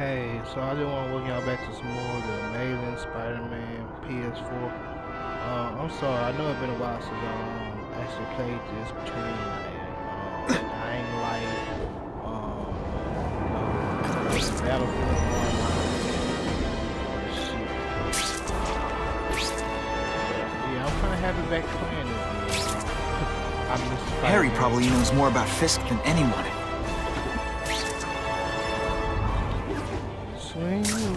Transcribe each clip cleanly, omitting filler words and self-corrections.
Hey, so I just want to welcome y'all back to some more of the Amazing Spider-Man PS4. I'm sorry, I know it's been a while since I actually played this between Dying Light, Battlefield Online. Shit. Yeah, I'm kind of happy back playing this game. I miss Harry Spider-Man. probably knows more about Fisk than anyone. Swing, swing.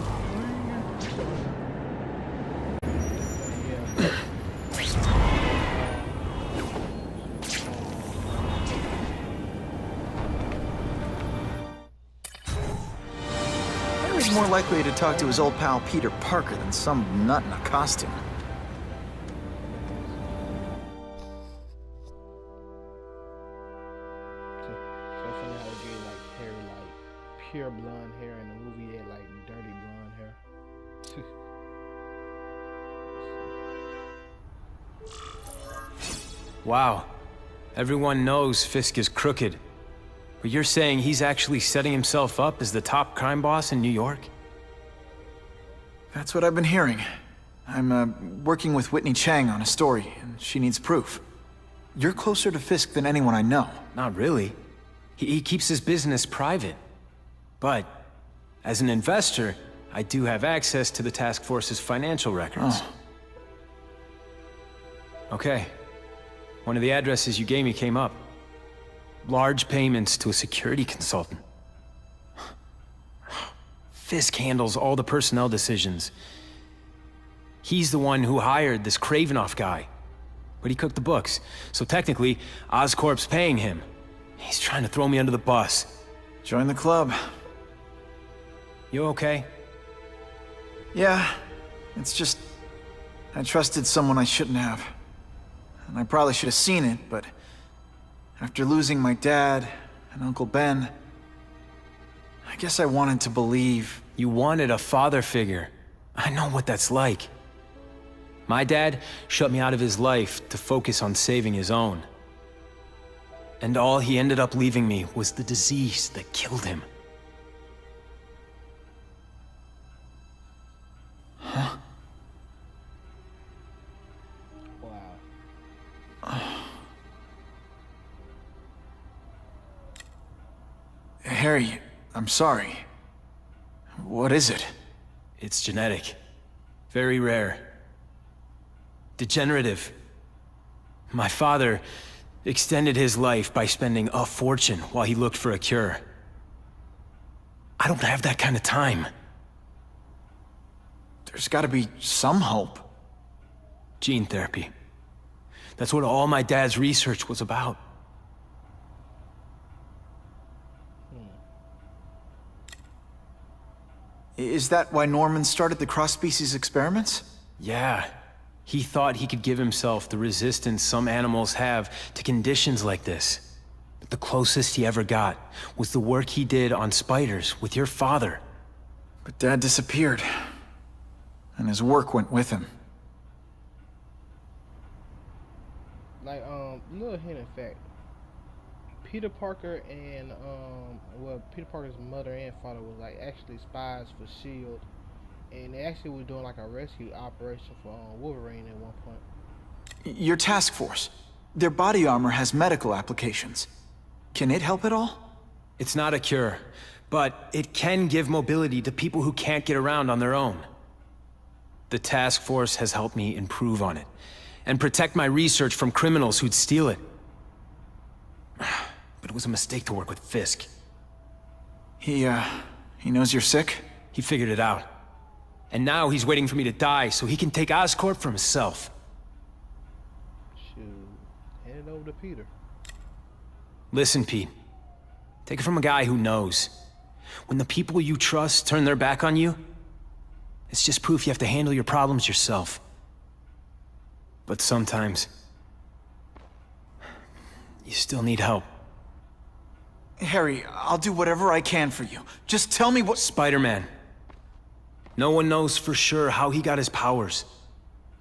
Yeah. Harry's more likely to talk to his old pal Peter Parker than some nut in a costume. So somehow they get like Harry like pure blonde hair in the movie they had like dirty blonde hair. Wow. Everyone knows Fisk is crooked. But you're saying he's actually setting himself up as the top crime boss in New York? That's what I've been hearing. I'm working with Whitney Chang on a story, and she needs proof. You're closer to Fisk than anyone I know. Not really. He keeps his business private. But, as an investor, I do have access to the task force's financial records. Oh. Okay. One of the addresses you gave me came up. Large payments to a security consultant. Fisk handles all the personnel decisions. He's the one who hired this Kravinoff guy. But he cooked the books, so technically, Oscorp's paying him. He's trying to throw me under the bus. Join the club. You okay? Yeah, it's just... I trusted someone I shouldn't have. And I probably should have seen it, but... after losing my dad and Uncle Ben... I guess I wanted to believe... You wanted a father figure. I know what that's like. My dad shut me out of his life to focus on saving his own. And all he ended up leaving me was the disease that killed him. Huh? Wow. Harry, I'm sorry. What is it? It's genetic. Very rare. Degenerative. My father extended his life by spending a fortune while he looked for a cure. I don't have that kind of time. There's gotta be some hope. Gene therapy. That's what all my dad's research was about. Is that why Norman started the cross-species experiments? Yeah. He thought he could give himself the resistance some animals have to conditions like this. But the closest he ever got was the work he did on spiders with your father. But Dad disappeared. And his work went with him. Like little hidden fact. Peter Parker and well, Peter Parker's mother and father was like actually spies for Shield, and they actually were doing like a rescue operation for Wolverine at one point. Your task force. Their body armor has medical applications. Can it help at all? It's not a cure, but it can give mobility to people who can't get around on their own. The task force has helped me improve on it, and protect my research from criminals who'd steal it. But it was a mistake to work with Fisk. He knows you're sick? He figured it out. And now he's waiting for me to die so he can take Oscorp for himself. Shoot, hand it over to Peter. Listen, Pete. Take it from a guy who knows. When the people you trust turn their back on you, it's just proof you have to handle your problems yourself. But sometimes, you still need help. Harry, I'll do whatever I can for you. Just tell me what— Spider-Man. No one knows for sure how he got his powers.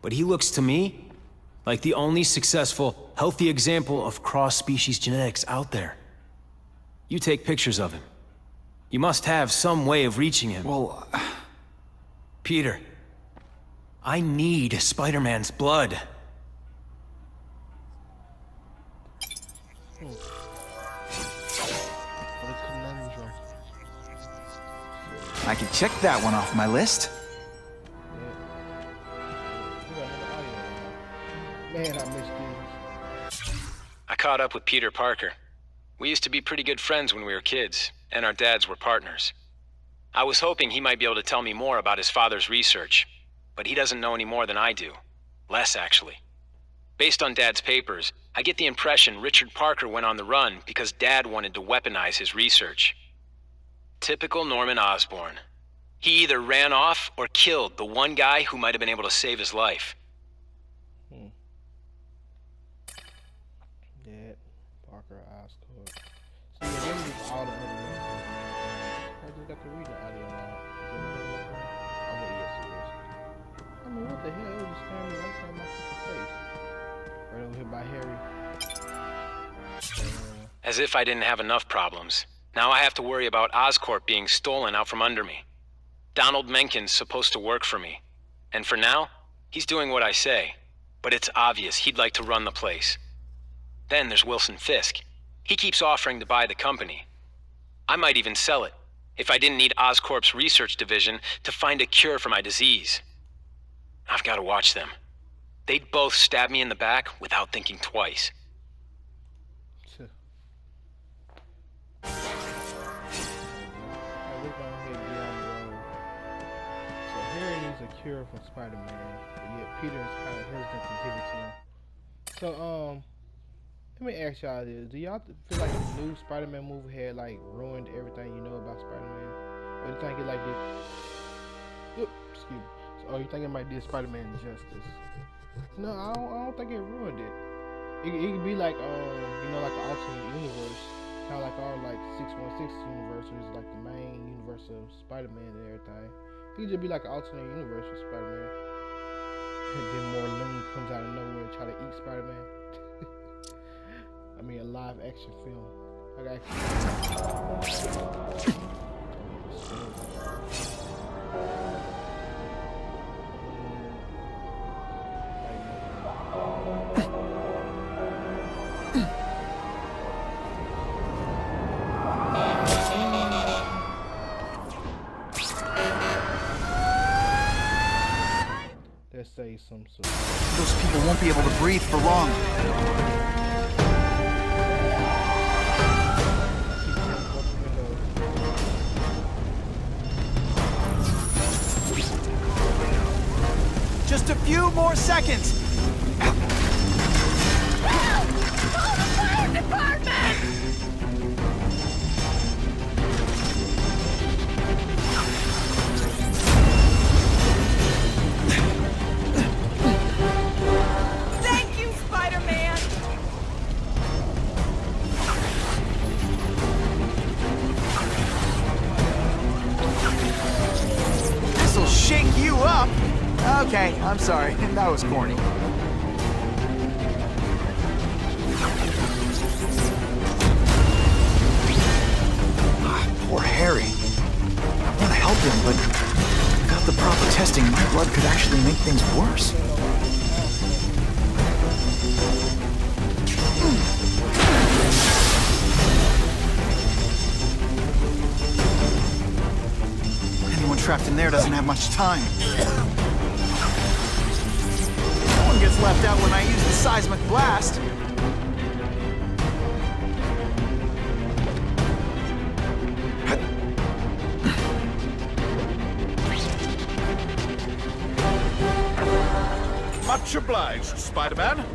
But he looks to me like the only successful, healthy example of cross-species genetics out there. You take pictures of him. You must have some way of reaching him. Well, Peter, I need Spider-Man's blood. What a conundrum. I can check that one off my list. Man, I missed these. I caught up with Peter Parker. We used to be pretty good friends when we were kids, and our dads were partners. I was hoping he might be able to tell me more about his father's research, but he doesn't know any more than I do. Less, actually. Based on Dad's papers, I get the impression Richard Parker went on the run because Dad wanted to weaponize his research. Typical Norman Osborn. He either ran off or killed the one guy who might have been able to save his life. Dad, Parker, Oscorp. See, yeah, them is all the other ones. I just got to read the audio now. Oh, wait, yes, it is. I mean, what the hell? It was just staring me right in my fucking face. Right over here by Harry. As if I didn't have enough problems. Now I have to worry about Oscorp being stolen out from under me. Donald Mencken's supposed to work for me. And for now, he's doing what I say. But it's obvious he'd like to run the place. Then there's Wilson Fisk. He keeps offering to buy the company. I might even sell it, if I didn't need Oscorp's research division to find a cure for my disease. I've got to watch them. They'd both stab me in the back without thinking twice. Harry needs a cure from Spider-Man, but yet Peter is kind of hesitant to give it to him. So, let me ask y'all this. Do y'all feel like the new Spider-Man movie had, like, ruined everything you know about Spider-Man? Or you think it, like, did... excuse me. Or you think it might do Spider-Man justice? No, I don't think it ruined it. It could be like, you know, like an alternate universe. Kind of like our, like, 616 universe, which is, like, the main universe of Spider-Man and everything. It could just be like an alternate universe with Spider-Man. And then more Loon comes out of nowhere and try to eat Spider-Man. I mean, a live action film. Like let's say some sort of... Those people won't be able to breathe for long. Just a few more seconds. Call the fire department! Thank you, Spider-Man! This'll shake you up. Okay, I'm sorry. That was corny. Poor Harry. I want to help him, but without the proper testing, my blood could actually make things worse. Anyone trapped in there doesn't have much time. No one gets left out when I use the seismic blast. Much obliged, Spider-Man.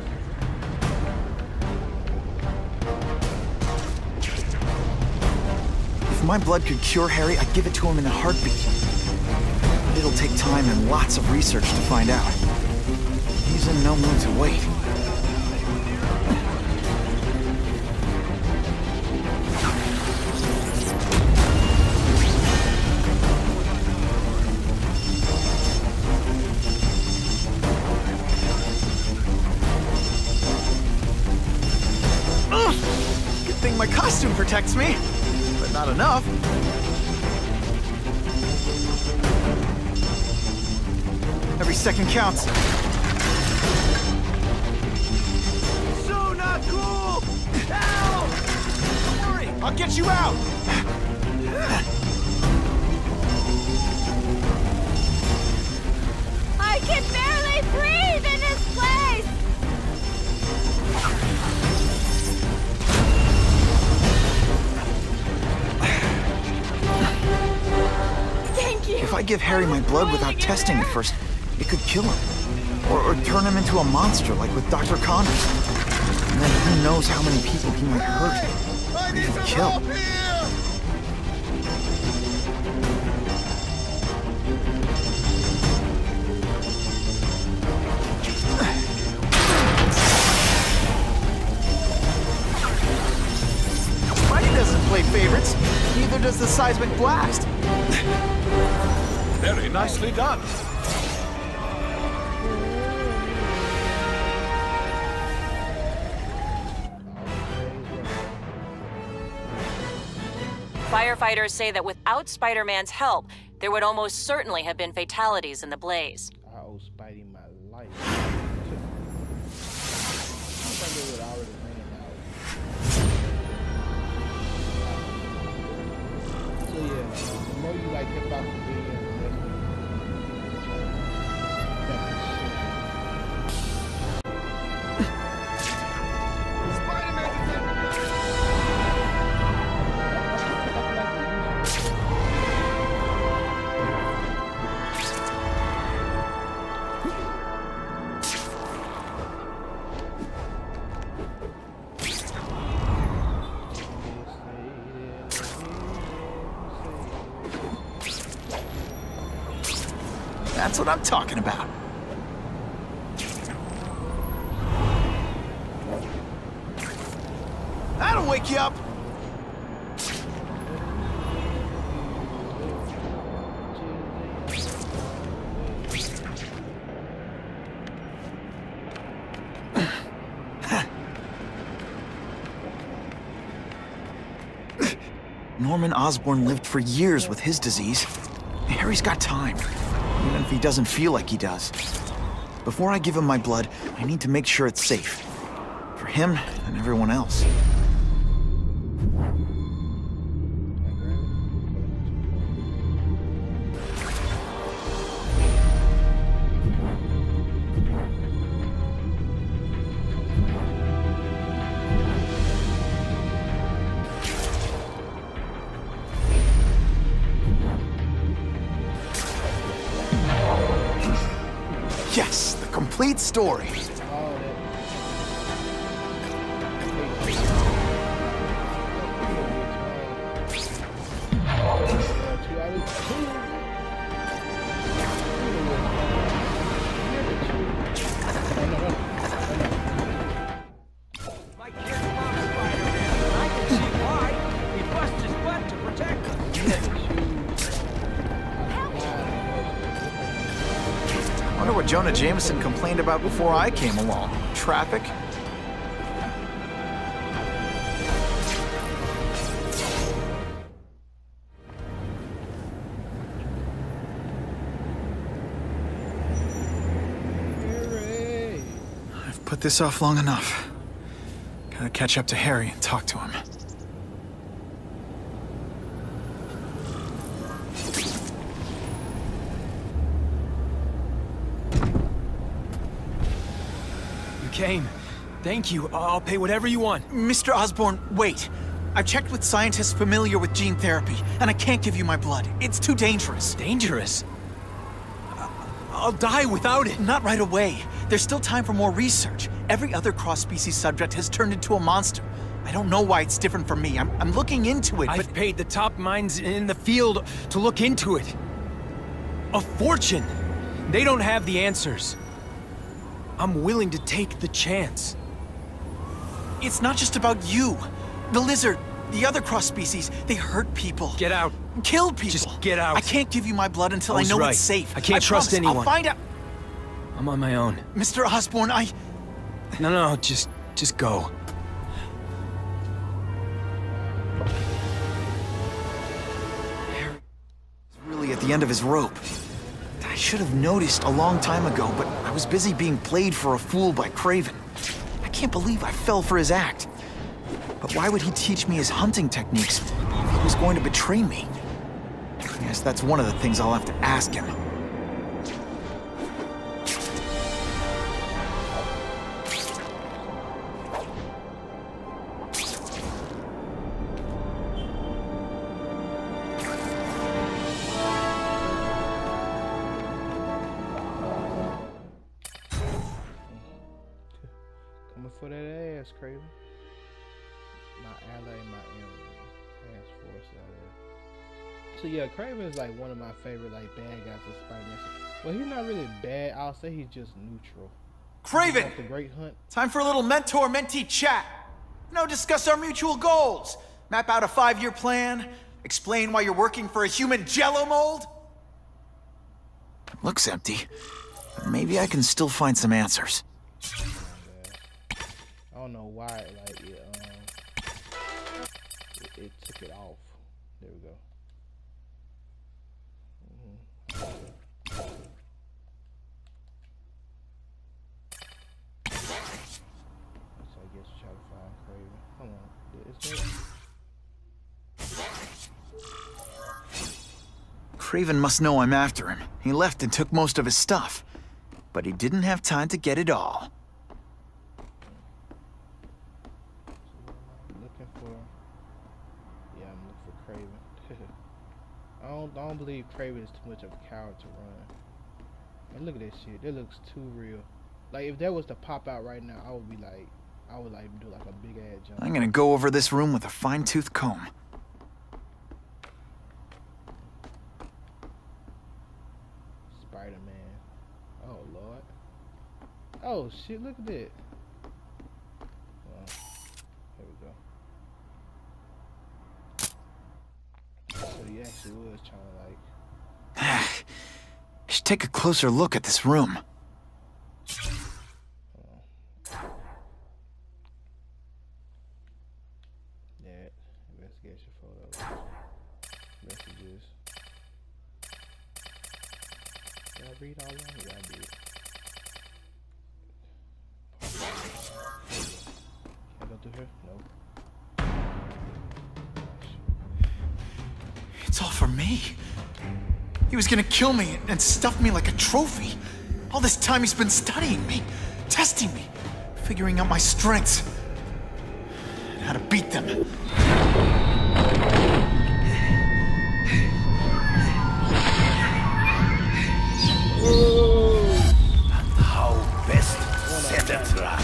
If my blood could cure Harry, I'd give it to him in a heartbeat. But it'll take time and lots of research to find out. He's in no mood to wait. Good thing my costume protects me, but not enough. Every second counts. So not cool! Help! Don't worry, I'll get you out! I can barely breathe in this place! Thank you! If I give Harry my blood without testing it first, it could kill him. Or turn him into a monster like with Dr. Connors. And then who knows how many people he might hurt. I Or need even some kill. help here! Spidey doesn't play favorites. Neither does the seismic blast. Very nicely done. Firefighters say that without Spider-Man's help, there would almost certainly have been fatalities in the blaze. I owe Spidey my life. I think they would already ran out. So yeah, the more you like hip hop and video, That's what I'm talking about. That'll wake you up. Norman Osborn lived for years with his disease. Harry's got time, even if he doesn't feel like he does. Before I give him my blood, I need to make sure it's safe. For him and everyone else. Yes, the complete story. My kid's not Spider-Man, and I can see why. He busts his butt to protect us. Wonder what Jonah Jameson complained about before I came along. Traffic? I've put this off long enough. Gotta catch up to Harry and talk to him. You came. Thank you. I'll pay whatever you want. Mr. Osborn, wait. I've checked with scientists familiar with gene therapy, and I can't give you my blood. It's too dangerous. Dangerous. I'll die without it. Not right away. There's still time for more research. Every other cross-species subject has turned into a monster. I don't know why it's different from me. I'm looking into it, I've but... paid the top minds in the field to look into it. A fortune. They don't have the answers. I'm willing to take the chance. It's not just about you. The lizard, the other cross-species, they hurt people. Get out. Kill people. Just get out. I can't give you my blood until I I was know right. it's safe. I can't trust promise. anyone. I'll find out. I'm on my own. Mr. Osborn, No, just go. Harry's really at the end of his rope. should have noticed a long time ago, but I was busy being played for a fool by Kraven. I can't believe I fell for his act. But why would he teach me his hunting techniques if he was going to betray me? I guess that's one of the things I'll have to ask him. Coming for that ass, Kraven. My ally, my enemy. Task Force. So yeah, Kraven is like one of my favorite like bad guys in Spider-Man. Well, he's not really bad. I'll say he's just neutral. Kraven! Like the Great Hunt. Time for a little mentor-mentee chat. Discuss our mutual goals. Map out a 5-year plan. Explain why you're working for a human Jello mold. It looks empty. Maybe I can still find some answers. I don't know why it took it off. There we go. So I guess try to find Kraven. Hold on. Kraven must know I'm after him. He left and took most of his stuff. But he didn't have time to get it all. I'm looking for Kraven. I don't believe Kraven is too much of a coward to run. And look at this shit. That looks too real. Like if that was to pop out right now, I would do like a big ass jump. I'm gonna go over this room with a fine-tooth comb. Spider-Man. Oh Lord. Oh shit, look at that. There we go. So he actually was trying to like... Should take a closer look at this room. Yeah, investigation photos. Messages. Did I read all of them? Yeah, I did. Can I go through here? No. It's all for me. He was gonna kill me and stuff me like a trophy. All this time he's been studying me, testing me, figuring out my strengths, and how to beat them. And how best set a trap.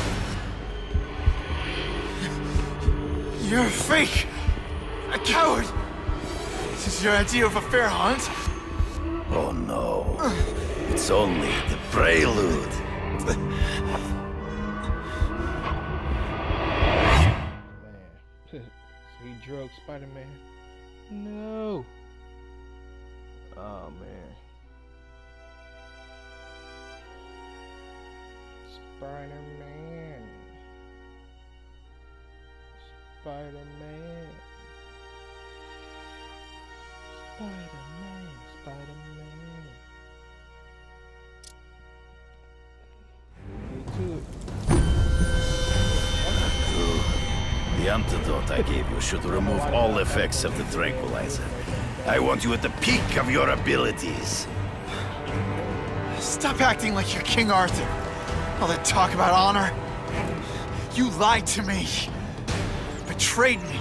You're a fake! A coward! This is your idea of a fair hunt? Oh no. It's only the prelude. Man. So he drugged Spider-Man? No. Oh man. Spider-Man. Spider-Man. Spider-Man. Spider-Man. Get to it. The antidote I gave you should remove all effects of the tranquilizer. I want you at the peak of your abilities. Stop acting like you're King Arthur. All that talk about honor. You lied to me. Betrayed me.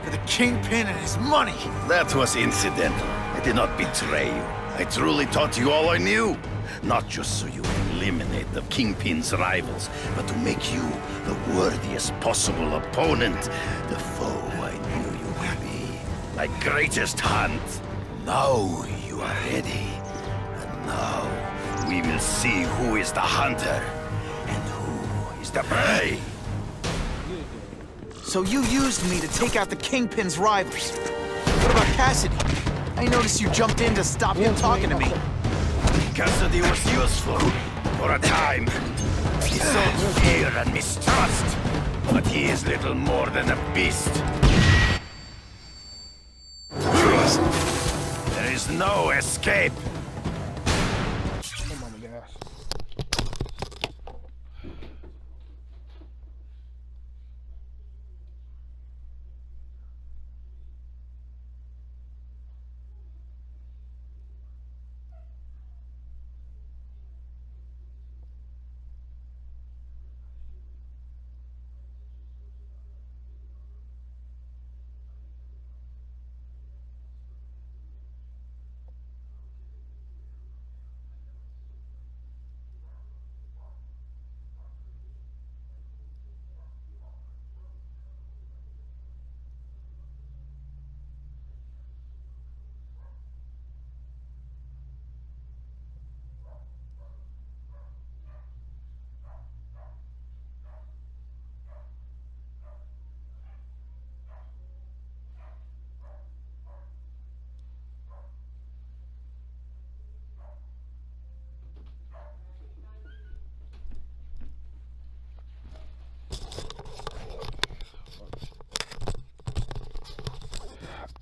For the Kingpin and his money. That was incidental. I did not betray you. I truly taught you all I knew. Not just so you would eliminate the Kingpin's rivals, but to make you the worthiest possible opponent. The foe I knew you would be. My greatest hunt. Now you are ready. And now we will see who is the hunter and who is the prey. So you used me to take out the Kingpin's rivals. What about Cassidy? I noticed you jumped in to stop him talking to me. Cassidy was useful for a time. He sowed fear and mistrust, but he is little more than a beast. There is no escape.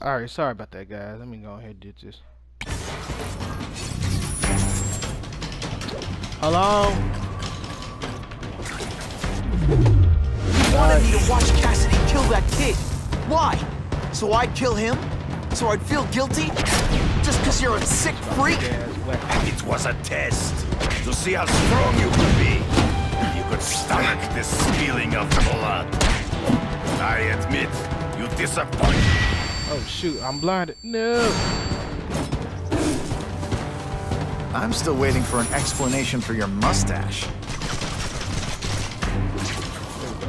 Alright, sorry about that, guys. Let me go ahead and do this. Hello? You wanted me to watch Cassidy kill that kid. Why? So I'd kill him? So I'd feel guilty? Just because you're a sick freak? It was a test to see how strong you could be. You could stomach the spilling of blood. I admit, you disappoint. Oh shoot, I'm blinded. No. I'm still waiting for an explanation for your mustache.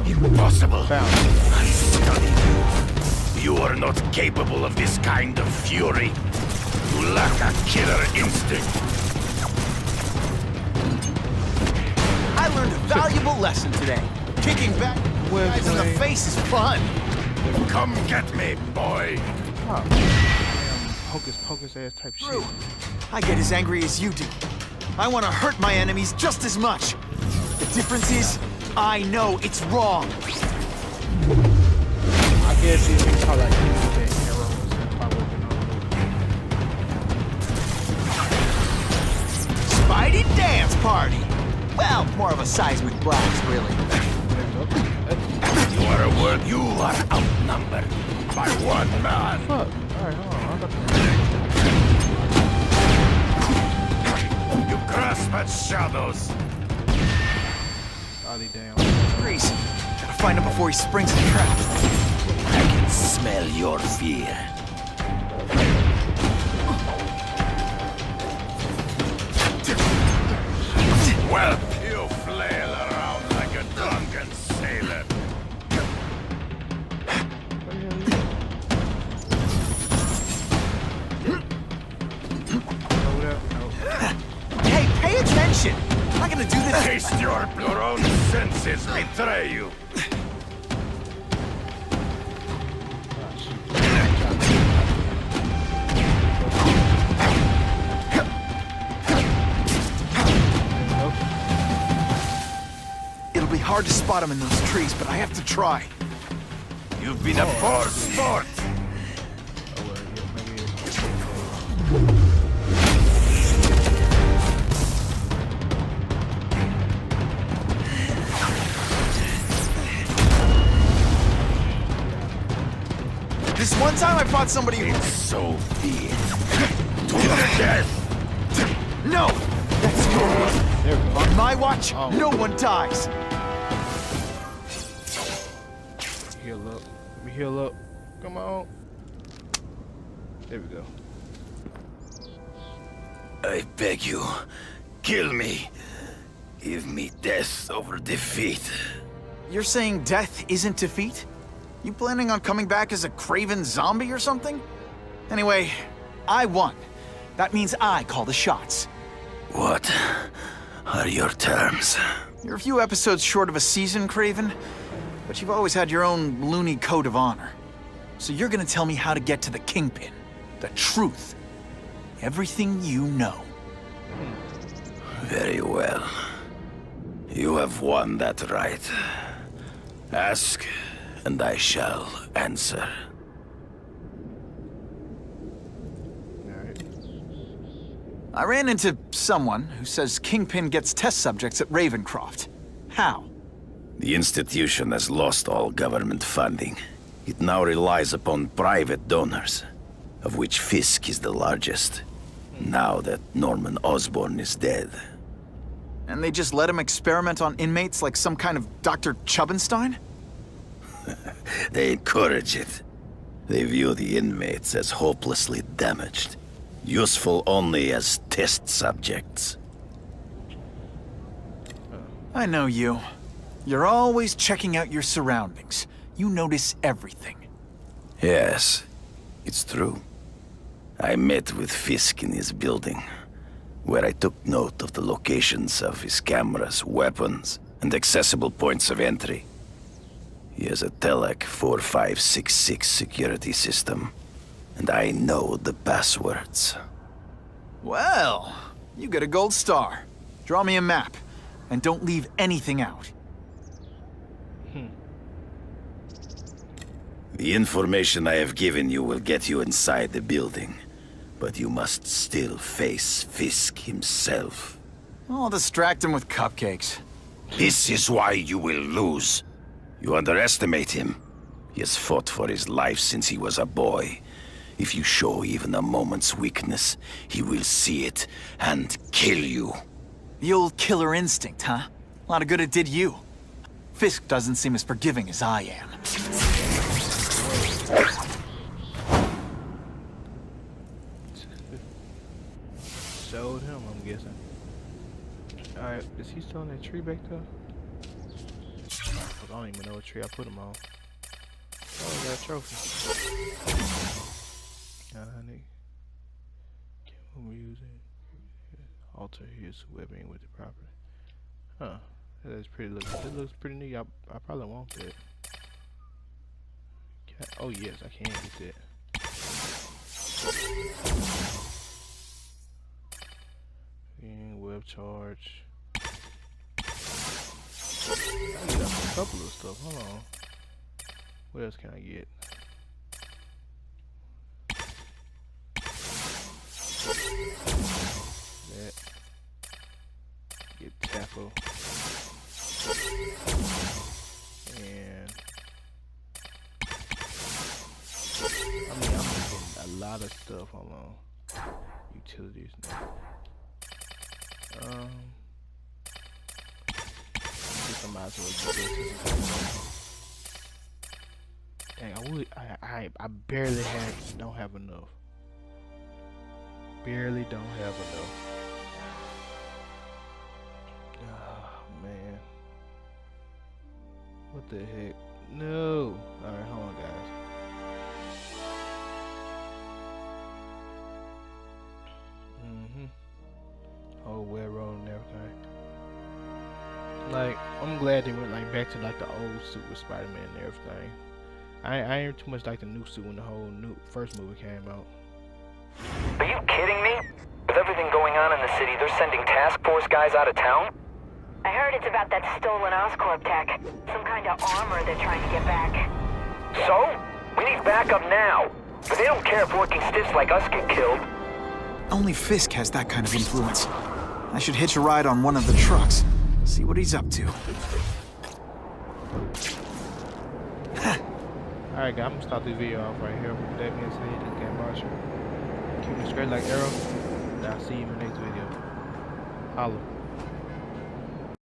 Impossible. Found it. I studied you. You are not capable of this kind of fury. You lack a killer instinct. I learned a valuable lesson today. Kicking back guys in the face is fun. Come get me, boy. Oh, damn hocus pocus ass type shit. True. I get as angry as you do. I want to hurt my enemies just as much. The difference is, I know it's wrong. I guess if you call like heroes and probably Spidey dance party. Well, more of a seismic blast, really. You are a word. You are outnumbered by one man. Fuck. Alright, hold on. I'm about You grasp at shadows. to down. Grease. Gotta find him before he springs the trap. I can smell your fear. Well, you flail around like a drunken sailor. Hey, pay attention! I'm not gonna do this. Taste your own senses betray you. It'll be hard to spot him in those trees, but I have to try. You've been a poor sport. This one time I fought somebody who... So be it. To the death. No! That's your one. On my watch, Oh. no one dies. Heal up. Let me heal up. Come on. There we go. I beg you, kill me. Give me death over defeat. You're saying death isn't defeat? You planning on coming back as a craven zombie or something? Anyway, I won. That means I call the shots. What are your terms? You're a few episodes short of a season, Craven, but you've always had your own loony code of honor. So you're gonna tell me how to get to the Kingpin. The truth. Everything you know. Very well. You have won that right. Ask, and I shall answer. Alright. I ran into someone who says Kingpin gets test subjects at Ravencroft. How? The institution has lost all government funding. It now relies upon private donors, of which Fisk is the largest, now that Norman Osborn is dead. And they just let him experiment on inmates like some kind of Dr. Chubbenstein? They encourage it. They view the inmates as hopelessly damaged, useful only as test subjects. I know you. You're always checking out your surroundings. You notice everything. Yes, it's true. I met with Fisk in his building, where I took note of the locations of his cameras, weapons, and accessible points of entry. He has a Telek 4566 security system, and I know the passwords. Well, you get a gold star. Draw me a map, and don't leave anything out. The information I have given you will get you inside the building. But you must still face Fisk himself. I'll distract him with cupcakes. This is why you will lose. You underestimate him. He has fought for his life since he was a boy. If you show even a moment's weakness, he will see it and kill you. The old killer instinct, huh? A lot of good it did you. Fisk doesn't seem as forgiving as I am. Showed him, I'm guessing. Alright, is he still in that tree back there? I don't even know what tree I put him on. Oh, I got a trophy. Honey. Can we use it? Alter his webbing with the property. Huh. That's pretty. It looks pretty neat. I probably want that. Oh yes, I can get that. And web charge. I get a couple of stuff. Hold on. What else can I get? That. Get tackle. And I mean, I'm getting a lot of stuff. Hold on. Utilities now. I might as well get this. Dang, I barely don't have enough. Barely don't have enough. Oh man. What the heck? No. Alright, hold on guys. Whole web road and everything. Like, I'm glad they went like back to like the old suit with Spider-Man and everything. I ain't too much like the new suit when the whole new first movie came out. Are you kidding me? With everything going on in the city, they're sending task force guys out of town? I heard it's about that stolen Oscorp tech. Some kind of armor they're trying to get back. So? We need backup now. But they don't care if working stiffs like us get killed. Only Fisk has that kind of influence. I should hitch a ride on one of the trucks. See what he's up to. Alright guys, I'm gonna stop this video off right here. With that being said, this Game Marshall. Keep it straight like arrow. And I'll see you in the next video. Holla.